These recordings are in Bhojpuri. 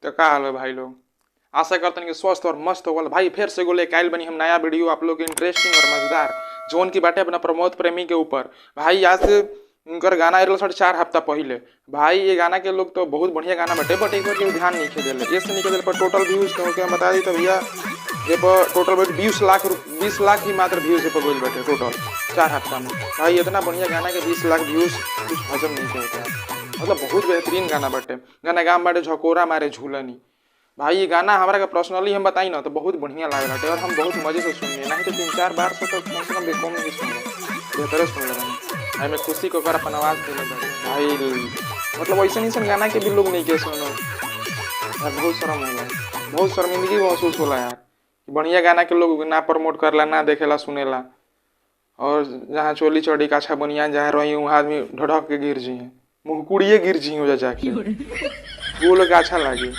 तो का हाल है भाई लोग। आशा करते हैं कि स्वस्थ और मस्त होगल भाई। फिर से गोले कायल बनी हम नया वीडियो आप लोग के इंटरेस्टिंग और मजेदार जोन की बातें अपना प्रमोद प्रेमी के ऊपर। भाई आज से उनकर गाना आयल 4 हफ्ता पहले। भाई ये गाना के लोग तो बहुत बढ़िया गाना बटे बट एक बार के ध्यान नहीं खेल ये से नहीं खेल पर टोटल व्यूज तो हम बता दी तो भैया ये पर टोटल बट 20 लाख ही मात्र व्यूज है पर गोल बटे टोटल 4 हफ्ता में। भाई इतना बढ़िया गाना के 20 लाख व्यूज कुछ हजम नहीं होता है। मतलब बहुत बेहतरीन गाना बटे। गाना गाम बाटे झकोरा मारे झूलनी। भाई ये गाना हमारा का पर्सनली हम बताई ना तो बहुत बढ़िया लग रहा है और हम बहुत मजे से सुनिए नहीं तो 3-4 बार से तो कम से कम बेकॉम नहीं सुन बेहतर सुन लगा हमें खुशी को कर अपन आवाज़ देने भाई। मतलब वैसे नहीं गाना के भी लोग नहीं के सुनो यार बहुत शर्म होला बहुत शर्मिंदगी महसूस होला यार। बढ़िया गाना के लोग ना प्रमोट करला ना देखेला सुनेला और जहाँ चोली चौड़ी का अच्छा बनिया जहाँ रही वहाँ आदमी ढढ़क के गिर जी मुँह कुड़िए गिर जी हो जाके वो लोग अच्छा लगे।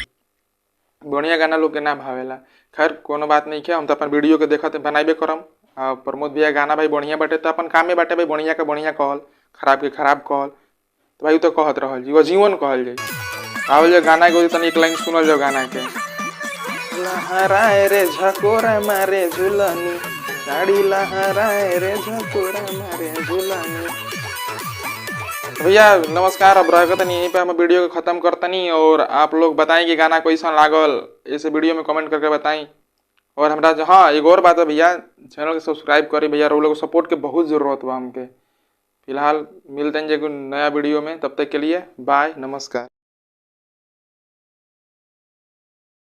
बढ़िया गाना लोग के ना भावेला। खैर कोनो बात नहीं है हम तो अपन वीडियो के देखते बनाबे करम। प्रमोद भैया गाना भाई बढ़िया बाटे तो अपन कामे बाटे भाई बढ़िया के बढ़िया कहल खराब के खराब कहल तो भाई तो कहत रहल जी वो जीवन कहल जाए। आवल जो गाना के तनी एक लाइन सुनल जाओ गाना के लहराए रे झकोरा मारे झूलनी साड़ी लहराए रे झकोरा मारे झूलनी। भैया नमस्कार। अब रहते नहीं यहीं पे हम वीडियो को ख़त्म करतनी और आप लोग बताएं कि गाना कैसा लागल इस वीडियो में कमेंट करके बताएं। और हमारा हाँ एक और बात है भैया चैनल के सब्सक्राइब करें भैया वो लोग सपोर्ट के बहुत ज़रूरत बा हमके। फिलहाल मिलते हैं जो नया वीडियो में तब तक के लिए बाय नमस्कार।